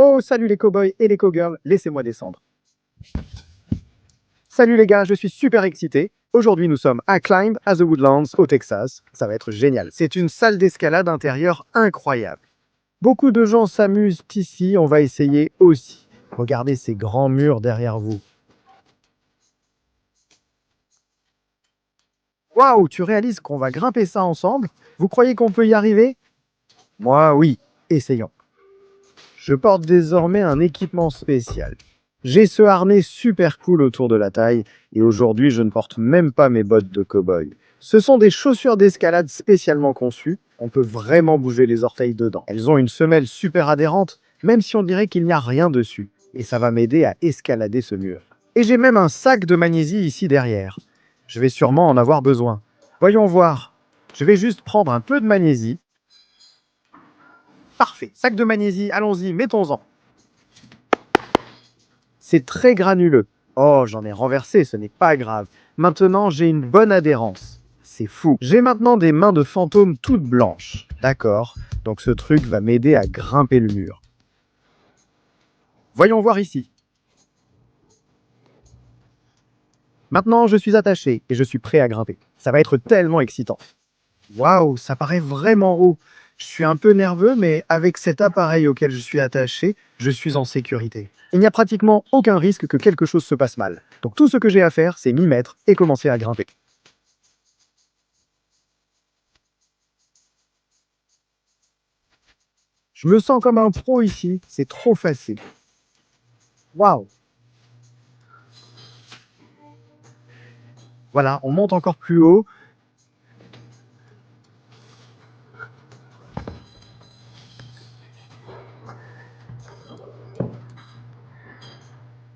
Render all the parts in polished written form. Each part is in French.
Oh, salut les cowboys et les cowgirls, laissez-moi descendre. Salut les gars, je suis super excité. Aujourd'hui, nous sommes à Climb at the Woodlands, au Texas. Ça va être génial. C'est une salle d'escalade intérieure incroyable. Beaucoup de gens s'amusent ici, on va essayer aussi. Regardez ces grands murs derrière vous. Waouh, tu réalises qu'on va grimper ça ensemble? Vous croyez qu'on peut y arriver? Moi, oui. Essayons. Je porte désormais un équipement spécial. J'ai ce harnais super cool autour de la taille et aujourd'hui je ne porte même pas mes bottes de cow-boy. Ce sont des chaussures d'escalade spécialement conçues. On peut vraiment bouger les orteils dedans. Elles ont une semelle super adhérente, même si on dirait qu'il n'y a rien dessus. Et ça va m'aider à escalader ce mur. Et j'ai même un sac de magnésie ici derrière. Je vais sûrement en avoir besoin. Voyons voir. Je vais juste prendre un peu de magnésie. Parfait. Sac de magnésie, allons-y, mettons-en. C'est très granuleux. Oh, j'en ai renversé, ce n'est pas grave. Maintenant, j'ai une bonne adhérence. C'est fou. J'ai maintenant des mains de fantôme toutes blanches. D'accord, donc ce truc va m'aider à grimper le mur. Voyons voir ici. Maintenant, je suis attaché et je suis prêt à grimper. Ça va être tellement excitant. Waouh, ça paraît vraiment haut. Je suis un peu nerveux, mais avec cet appareil auquel je suis attaché, je suis en sécurité. Il n'y a pratiquement aucun risque que quelque chose se passe mal. Donc tout ce que j'ai à faire, c'est m'y mettre et commencer à grimper. Je me sens comme un pro ici, c'est trop facile. Waouh! Voilà, on monte encore plus haut.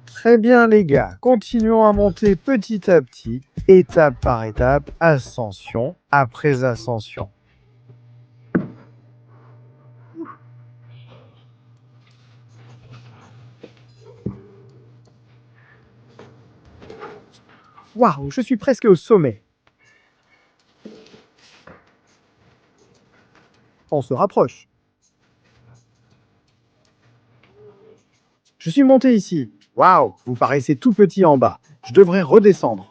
Très bien les gars, continuons à monter petit à petit, étape par étape, ascension après ascension. Waouh, je suis presque au sommet. On se rapproche. Je suis monté ici. Waouh, vous paraissez tout petit en bas. Je devrais redescendre.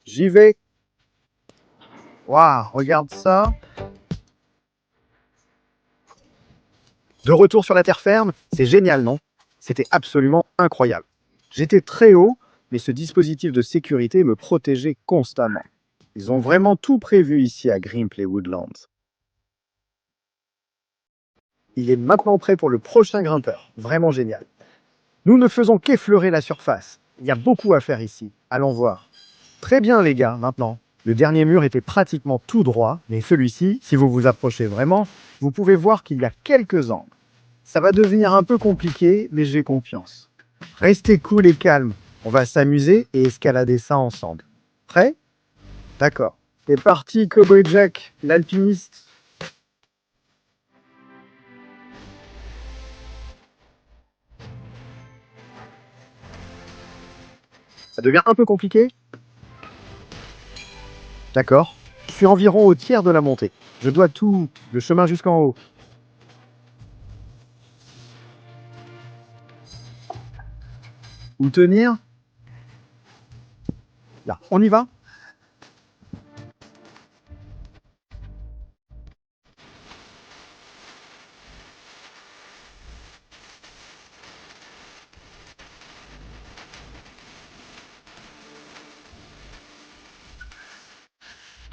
J'y vais. Waouh, regarde ça. De retour sur la terre ferme, c'est génial, non? C'était absolument incroyable. J'étais très haut, mais ce dispositif de sécurité me protégeait constamment. Ils ont vraiment tout prévu ici à Grimpley Woodlands. Il est maintenant prêt pour le prochain grimpeur. Vraiment génial. Nous ne faisons qu'effleurer la surface. Il y a beaucoup à faire ici. Allons voir. Très bien les gars, maintenant. Le dernier mur était pratiquement tout droit, mais celui-ci, si vous vous approchez vraiment, vous pouvez voir qu'il y a quelques angles. Ça va devenir un peu compliqué, mais j'ai confiance. Restez cool et calme. On va s'amuser et escalader ça ensemble. Prêt? D'accord. C'est parti, Cowboy Jack, l'alpiniste. Ça devient un peu compliqué? D'accord. Je suis environ au tiers de la montée. Je dois tout, le chemin jusqu'en haut. Où tenir? Là, on y va?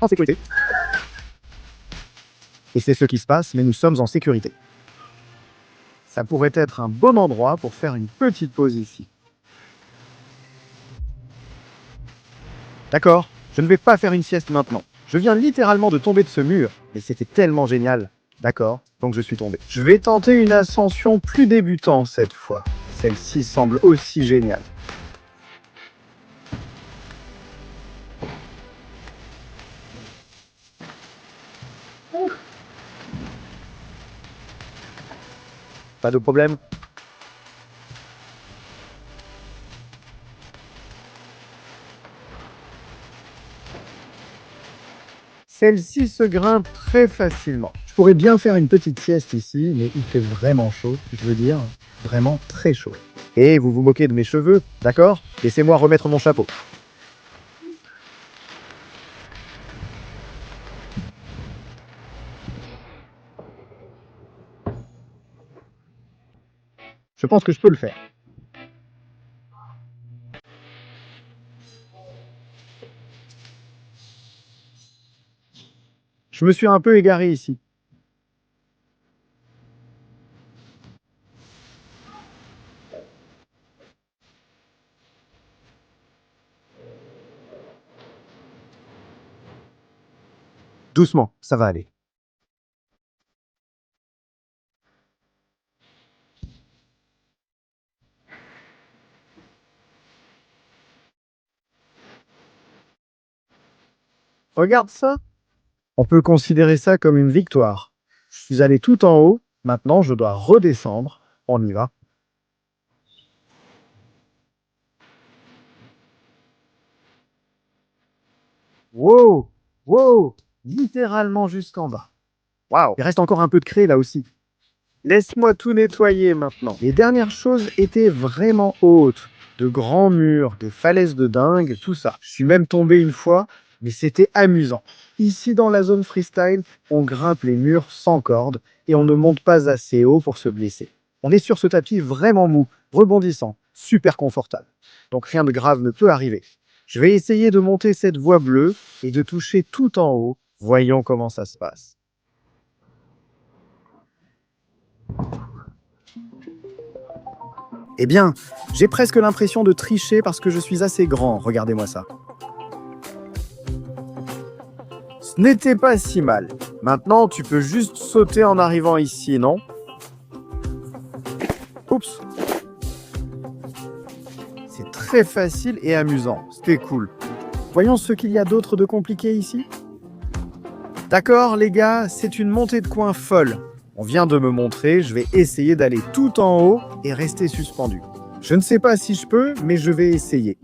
En sécurité. Et c'est ce qui se passe, mais nous sommes en sécurité. Ça pourrait être un bon endroit pour faire une petite pause ici. D'accord, je ne vais pas faire une sieste maintenant. Je viens littéralement de tomber de ce mur, et c'était tellement génial. D'accord, donc je suis tombé. Je vais tenter une ascension plus débutante cette fois. Celle-ci semble aussi géniale. Pas de problème? Celle-ci se grimpe très facilement. Je pourrais bien faire une petite sieste ici, mais il fait vraiment chaud. Je veux dire, vraiment très chaud. Et vous vous moquez de mes cheveux, d'accord? Laissez-moi remettre mon chapeau. Je pense que je peux le faire. Je me suis un peu égaré ici. Doucement, ça va aller. Regarde ça. On peut considérer ça comme une victoire. Je suis allé tout en haut, maintenant je dois redescendre. On y va. Wow! Wow! Littéralement jusqu'en bas. Waouh! Il reste encore un peu de craie là aussi. Laisse-moi tout nettoyer maintenant. Les dernières choses étaient vraiment hautes. De grands murs, des falaises de dingue, tout ça. Je suis même tombé une fois, mais c'était amusant. Ici dans la zone freestyle, on grimpe les murs sans corde et on ne monte pas assez haut pour se blesser. On est sur ce tapis vraiment mou, rebondissant, super confortable. Donc rien de grave ne peut arriver. Je vais essayer de monter cette voie bleue et de toucher tout en haut. Voyons comment ça se passe. Eh bien, j'ai presque l'impression de tricher parce que je suis assez grand. Regardez-moi ça. Ce n'était pas si mal. Maintenant, tu peux juste sauter en arrivant ici, non? Oups. C'est très facile et amusant. C'était cool. Voyons ce qu'il y a d'autre de compliqué ici. D'accord, les gars, c'est une montée de coin folle. On vient de me montrer, je vais essayer d'aller tout en haut et rester suspendu. Je ne sais pas si je peux, mais je vais essayer.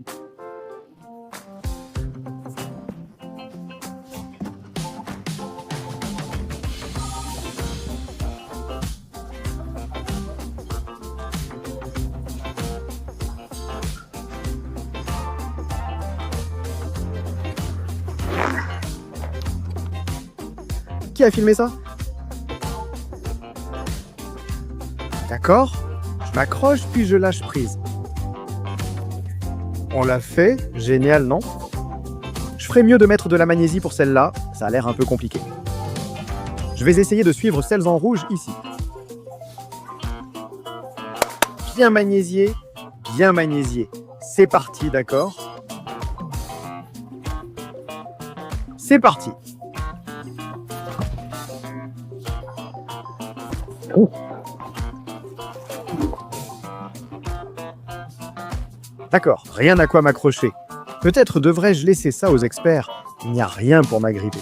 Qui a filmé ça? D'accord, je m'accroche puis je lâche prise. On l'a fait, génial, non? Je ferais mieux de mettre de la magnésie pour celle-là, ça a l'air un peu compliqué. Je vais essayer de suivre celles en rouge ici. Bien magnésié, bien magnésié. C'est parti, d'accord? C'est parti. Oh. D'accord, rien à quoi m'accrocher. Peut-être devrais-je laisser ça aux experts. Il n'y a rien pour m'agripper.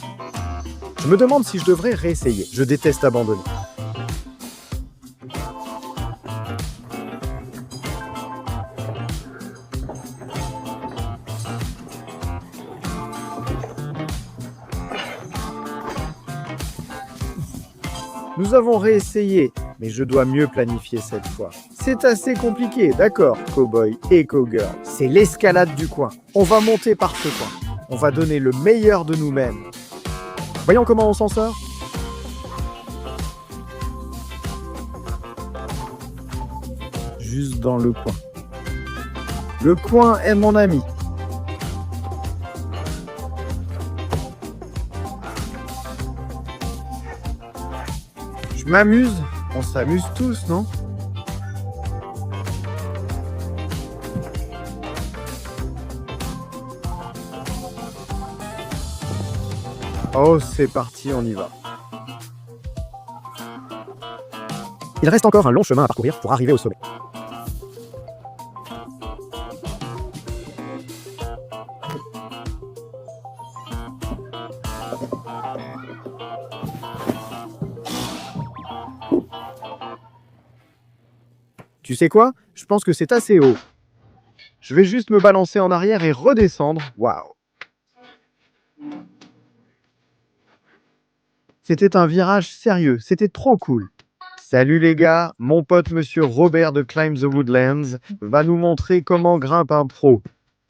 Je me demande si je devrais réessayer. Je déteste abandonner. Nous avons réessayé, mais je dois mieux planifier cette fois. C'est assez compliqué, d'accord, cowboy et cowgirl. C'est l'escalade du coin. On va monter par ce coin. On va donner le meilleur de nous-mêmes. Voyons comment on s'en sort. Juste dans le coin. Le coin est mon ami. Je m'amuse. On s'amuse tous, non? Oh, c'est parti, on y va. Il reste encore un long chemin à parcourir pour arriver au sommet. Tu sais quoi? Je pense que c'est assez haut. Je vais juste me balancer en arrière et redescendre. Waouh! C'était un virage sérieux, c'était trop cool. Salut les gars, mon pote monsieur Robert de Climb the Woodlands va nous montrer comment grimpe un pro.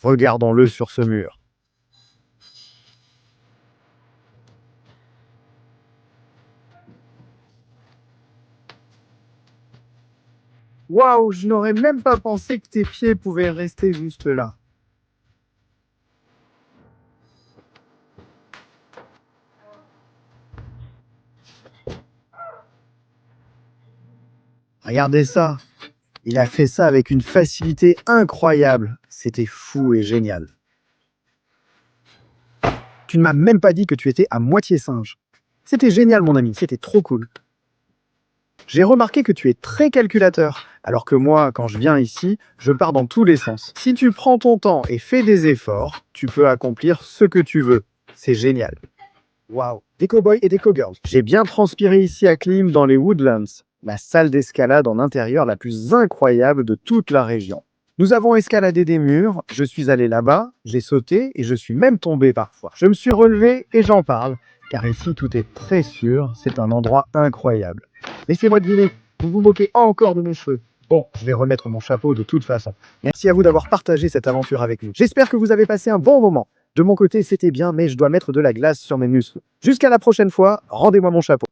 Regardons-le sur ce mur. Waouh, je n'aurais même pas pensé que tes pieds pouvaient rester juste là. Regardez ça. Il a fait ça avec une facilité incroyable. C'était fou et génial. Tu ne m'as même pas dit que tu étais à moitié singe. C'était génial, mon ami. C'était trop cool. J'ai remarqué que tu es très calculateur, alors que moi, quand je viens ici, je pars dans tous les sens. Si tu prends ton temps et fais des efforts, tu peux accomplir ce que tu veux. C'est génial. Waouh, des cow-boys et des cow-girls. J'ai bien transpiré ici à Climb dans les Woodlands, la salle d'escalade en intérieur la plus incroyable de toute la région. Nous avons escaladé des murs, je suis allé là-bas, j'ai sauté et je suis même tombé parfois. Je me suis relevé et j'en parle, car ici tout est très sûr, c'est un endroit incroyable. Laissez-moi deviner, vous vous moquez encore de mes cheveux. Bon, je vais remettre mon chapeau de toute façon. Merci à vous d'avoir partagé cette aventure avec nous. J'espère que vous avez passé un bon moment. De mon côté, c'était bien, mais je dois mettre de la glace sur mes muscles. Jusqu'à la prochaine fois, rendez-moi mon chapeau.